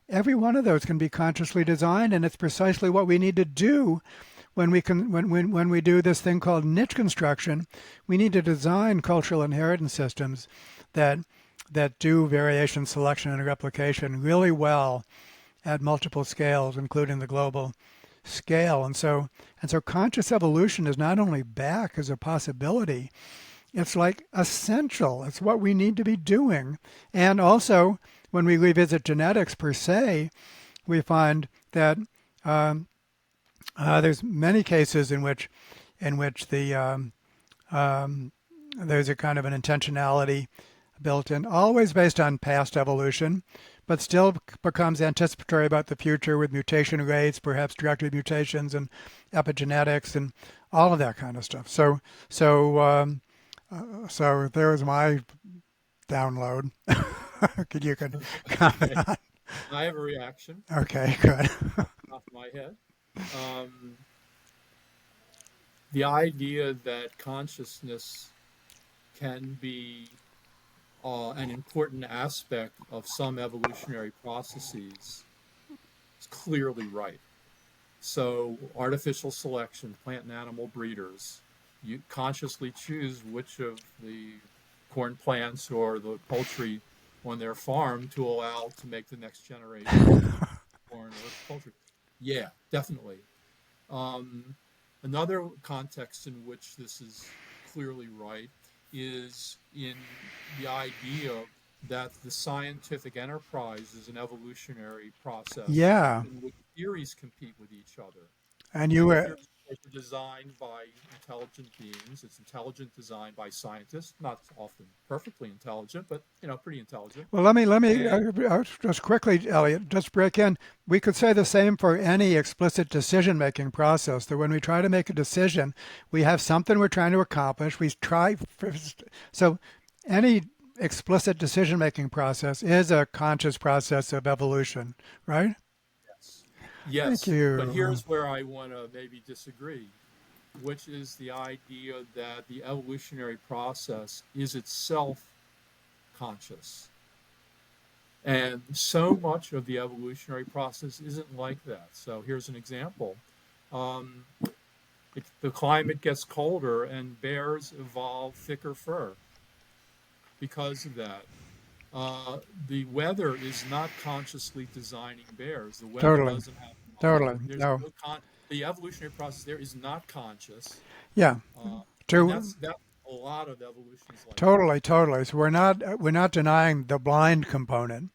every one of those can be consciously designed, and it's precisely what we need to do when we do this thing called niche construction. We need to design cultural inheritance systems that do variation, selection, and replication really well at multiple scales, including the global scale. And so conscious evolution is not only back as a possibility, it's like essential. It's what we need to be doing. And also, when we revisit genetics per se, we find that there's many cases in which the there's a kind of an intentionality built in, always based on past evolution, but still becomes anticipatory about the future with mutation rates, perhaps directed mutations and epigenetics and all of that kind of stuff. So there's my download. You could comment on. I have a reaction. Okay, good. Off my head. The idea that consciousness can be an important aspect of some evolutionary processes is clearly right. So artificial selection, plant and animal breeders, you consciously choose which of the corn plants or the poultry on their farm to allow to make the next generation of corn or poultry. Yeah, definitely. Another context in which this is clearly right is in the idea that the scientific enterprise is an evolutionary process in which theories compete with each other. And you were It's designed by intelligent beings. It's intelligent designed by scientists, not often perfectly intelligent, but pretty intelligent. well. Let me just quickly, Elliot, just break in. We could say the same for any explicit decision-making process. That when we try to make a decision, we have something we're trying to accomplish. So any explicit decision-making process is a conscious process of evolution, right? Yes, Thank you. but here's where I want to maybe disagree, which is the idea that the evolutionary process is itself conscious. And so much of the evolutionary process isn't like that. So here's an example. If the climate gets colder and bears evolve thicker fur because of that. The weather is not consciously designing bears. The weather Totally. doesn't have. Totally. There's No. the evolutionary process there is not conscious. Yeah. And To that a lot of evolutions like that. Totally, totally. So we're not denying the blind component.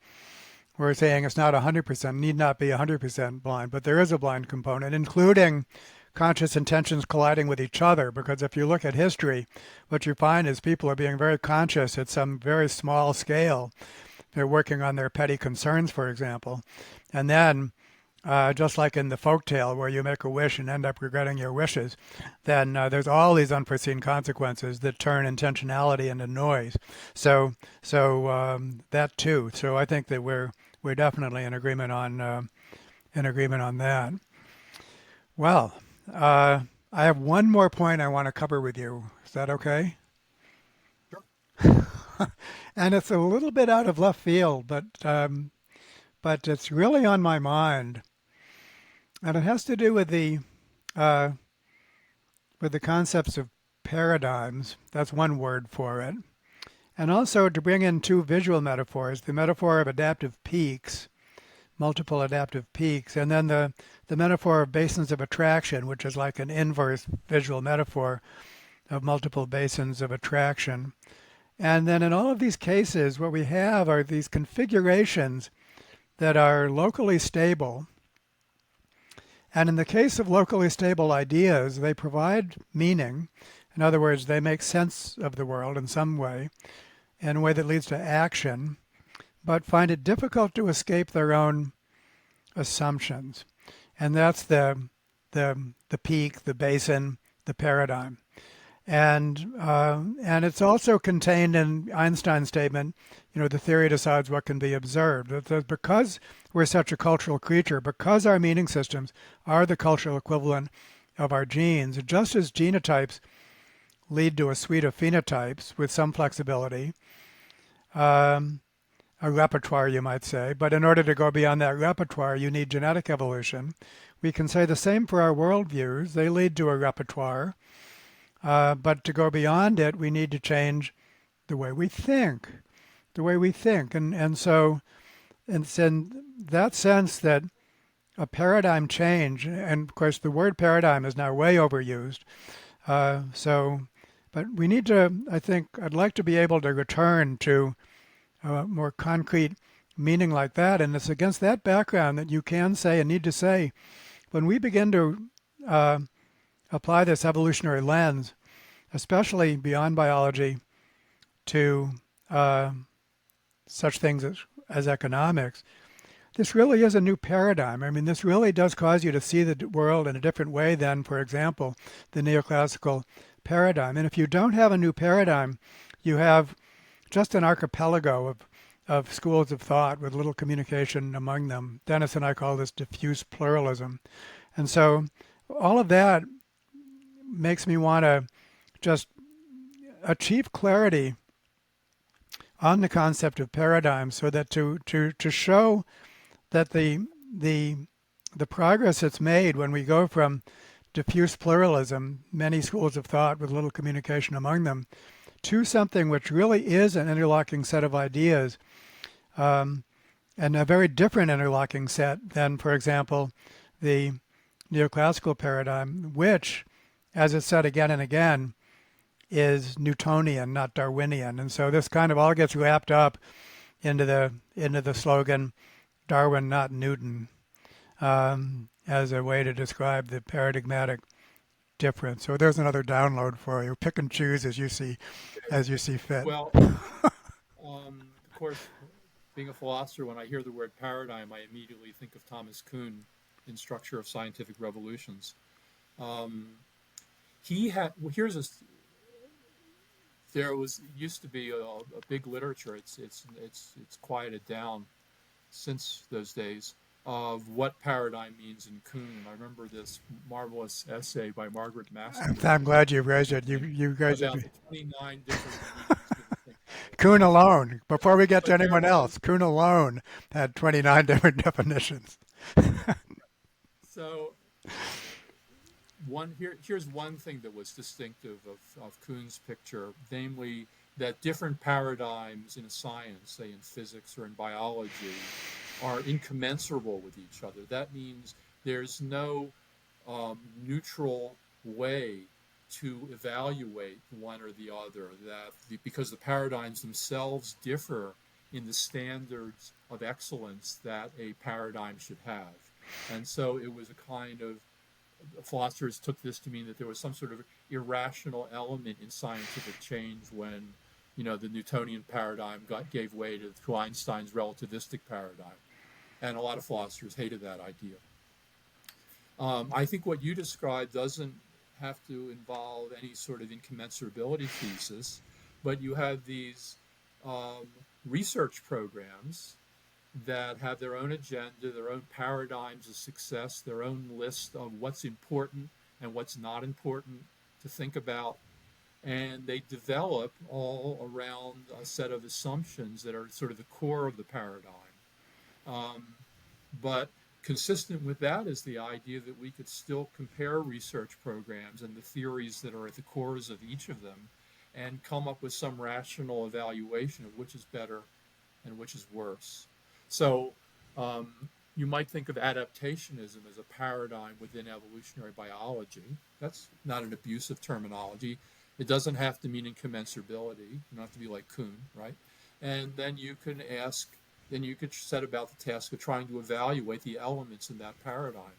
We're saying it's not 100%, need not be 100% blind, but there is a blind component, including conscious intentions colliding with each other. Because if you look at history, what you find is people are being very conscious at some very small scale. They're working on their petty concerns, for example. And then, just like in the folktale where you make a wish and end up regretting your wishes, then there's all these unforeseen consequences that turn intentionality into noise. So that too. So I think that we're definitely in agreement on that. Well, I have one more point I want to cover with you. Is that okay? Sure. And it's a little bit out of left field, but it's really on my mind, and it has to do uh, with the concepts of paradigms. That's one word for it, and also to bring in two visual metaphors: the metaphor of adaptive peaks, multiple adaptive peaks, and then the metaphor of basins of attraction, which is like an inverse visual metaphor of multiple basins of attraction. And then in all of these cases, what we have are these configurations that are locally stable. And in the case of locally stable ideas, they provide meaning. In other words, they make sense of the world in some way, in a way that leads to action, but find it difficult to escape their own assumptions. And that's the peak, the basin, the paradigm. And it's also contained in Einstein's statement, the theory decides what can be observed. That because we're such a cultural creature, because our meaning systems are the cultural equivalent of our genes, just as genotypes lead to a suite of phenotypes with some flexibility, um, a repertoire, you might say. But in order to go beyond that repertoire, you need genetic evolution. We can say the same for our worldviews. They lead to a repertoire. But to go beyond it, we need to change the way we think, And so it's in that sense that a paradigm change, and of course the word paradigm is now way overused. But we need to, I think, I'd like to be able to return to a more concrete meaning like that. And it's against that background that you can say and need to say, when we begin to uh, apply this evolutionary lens, especially beyond biology, to such things as economics, this really is a new paradigm. I mean, this really does cause you to see the world in a different way than, for example, the neoclassical paradigm. And if you don't have a new paradigm, you have just an archipelago of schools of thought with little communication among them. Dennis and I call this diffuse pluralism. And so all of that makes me want to just achieve clarity on the concept of paradigm, so that to show that the progress that's made when we go from diffuse pluralism, many schools of thought with little communication among them, to something which really is an interlocking set of ideas, and a very different interlocking set than, for example, the neoclassical paradigm, which, as it's said again and again, is Newtonian, not Darwinian. And so this kind of all gets wrapped up into the slogan, Darwin, not Newton, as a way to describe the paradigmatic difference. So there's another download for you. Pick and choose as you see fit. Well, of course, being a philosopher, when I hear the word paradigm, I immediately think of Thomas Kuhn in Structure of Scientific Revolutions. He had well, here's a there was used to be a big literature. It's quieted down since those days of what paradigm means in Kuhn. And I remember this marvelous essay by Margaret Massey I'm glad you raised it. You guys, about the 29 different meanings for the thing Kuhn paradigm. alone, before we get to But there anyone was else, Kuhn alone had 29 different definitions. so here's one thing that was distinctive of Kuhn's picture, namely that different paradigms in a science, say in physics or in biology, are incommensurable with each other. That means there's no neutral way to evaluate one or the other, because the paradigms themselves differ in the standards of excellence that a paradigm should have. And so it was a kind of, philosophers took this to mean that there was some sort of irrational element in scientific change when, the Newtonian paradigm gave way to Einstein's relativistic paradigm. And a lot of philosophers hated that idea. I think what you described doesn't have to involve any sort of incommensurability thesis, but you have these research programs that have their own agenda, their own paradigms of success, their own list of what's important and what's not important to think about. And they develop all around a set of assumptions that are sort of the core of the paradigm. But consistent with that is the idea that we could still compare research programs and the theories that are at the cores of each of them and come up with some rational evaluation of which is better and which is worse. So you might think of adaptationism as a paradigm within evolutionary biology. That's not an abusive terminology. It doesn't have to mean incommensurability. You don't have to be like Kuhn, right? And then you could set about the task of trying to evaluate the elements in that paradigm.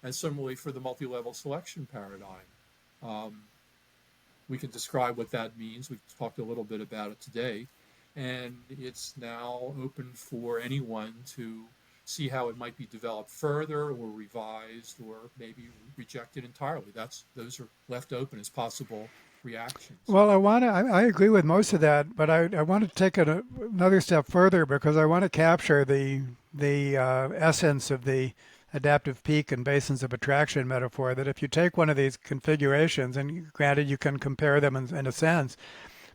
And similarly for the multi-level selection paradigm, we can describe what that means. We've talked a little bit about it today. And it's now open for anyone to see how it might be developed further or revised or maybe rejected entirely. Those are left open as possible reactions. Well, I agree with most of that, but I want to take it another step further because I want to capture the essence of the adaptive peak and basins of attraction metaphor, that if you take one of these configurations, and granted you can compare them in a sense,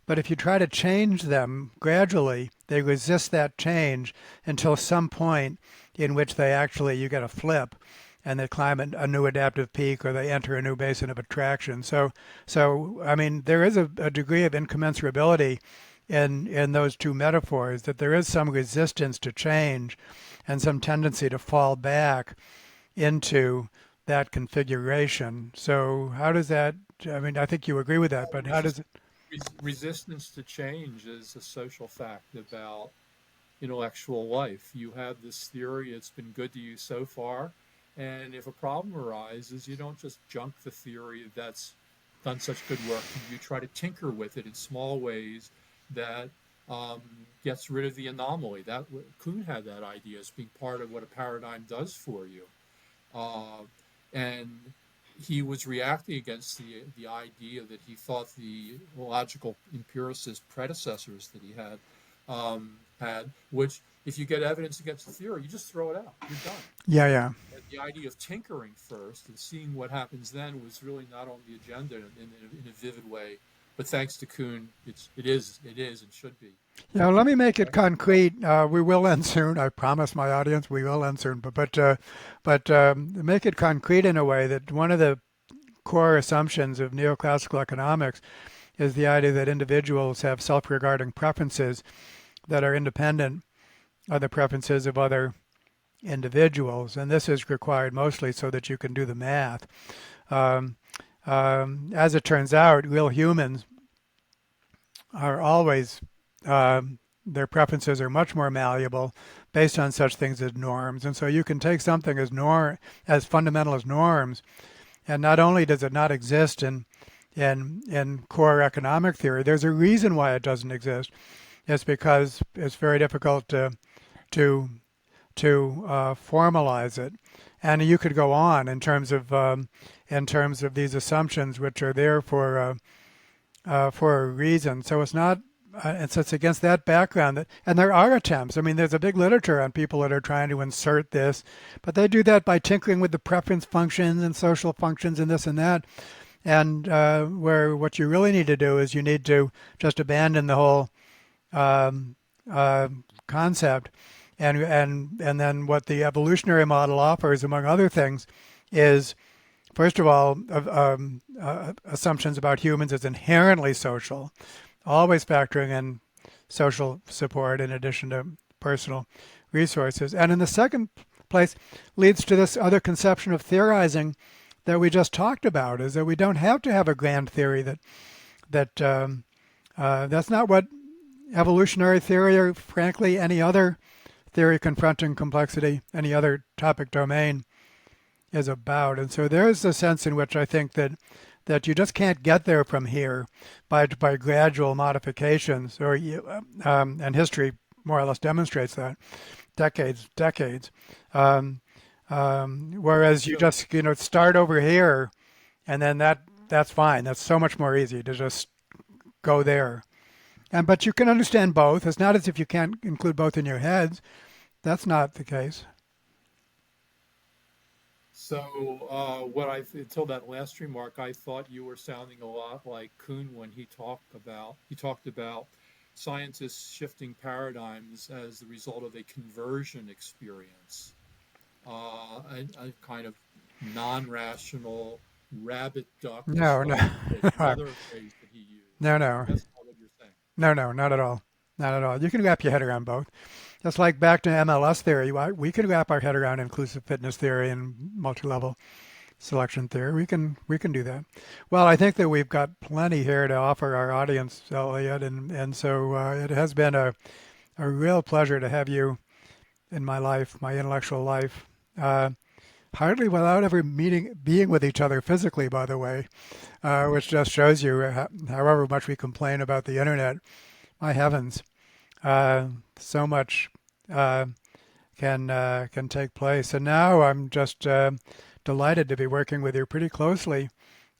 but if you try to change them gradually, they resist that change until some point in which you get a flip and they climb a new adaptive peak or they enter a new basin of attraction. So I mean, there is a degree of incommensurability in those two metaphors, that there is some resistance to change and some tendency to fall back into that configuration. So how does that, I mean, I think you agree with that, but how does it? Resistance to change is a social fact about intellectual life. You have this theory, it's been good to you so far, and if a problem arises, you don't just junk the theory that's done such good work. You try to tinker with it in small ways that gets rid of the anomaly. That Kuhn had that idea as being part of what a paradigm does for you, and he was reacting against the idea that he thought the logical empiricist predecessors that he had, which if you get evidence against the theory, you just throw it out. You're done. Yeah. And the idea of tinkering first and seeing what happens then was really not on the agenda in a vivid way. But thanks to Kuhn, it is and should be. Yeah, let me make it concrete. We will end soon. I promise my audience we will end soon. But make it concrete in a way that one of the core assumptions of neoclassical economics is the idea that individuals have self-regarding preferences that are independent of the preferences of other individuals, and this is required mostly so that you can do the math. As it turns out, real humans are always, their preferences are much more malleable based on such things as norms. And so you can take something as fundamental as norms, and not only does it not exist in core economic theory, there's a reason why it doesn't exist. It's because it's very difficult to formalize it. And you could go on in terms of these assumptions, which are there for a reason. So it's not, and so it's against that background and there are attempts. I mean, there's a big literature on people that are trying to insert this, but they do that by tinkering with the preference functions and social functions and this and that. And where what you really need to do is you need to just abandon the whole concept. And then what the evolutionary model offers, among other things, is, first of all, assumptions about humans as inherently social, always factoring in social support in addition to personal resources. And in the second place, leads to this other conception of theorizing that we just talked about, is that we don't have to have a grand theory that's not what evolutionary theory or frankly any other theory confronting complexity, any other topic domain is about. And so there's a sense in which I think that you just can't get there from here by gradual modifications, and history more or less demonstrates that decades. Um, Whereas you So, just start over here, and then that's fine. That's so much more easy to just go there. And but you can understand both. It's not as if you can't include both in your heads. That's not the case. what I until that last remark, I thought you were sounding a lot like Kuhn when he talked about scientists shifting paradigms as the result of a conversion experience, a kind of non-rational rabbit duck No, no, is another phrase that he used. no, no, That's not what you're saying. no, not at all. Not at all. You can wrap your head around both. Just like back to MLS theory, we can wrap our head around inclusive fitness theory and multi-level selection theory. We can do that. Well, I think that we've got plenty here to offer our audience, Elliot, and so it has been a real pleasure to have you in my life, my intellectual life. Hardly without ever being with each other physically, by the way, which just shows you, however much we complain about the internet, my heavens, so much uh, can take place. And now I'm just delighted to be working with you pretty closely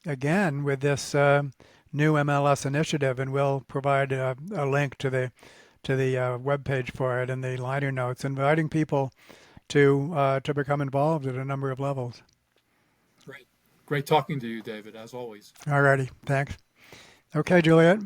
again with this new MLS initiative, and we'll provide a link to the web page for it in the liner notes, inviting people to become involved at a number of levels. Great, great talking to you, David, as always. Alrighty, thanks. Okay, Juliet.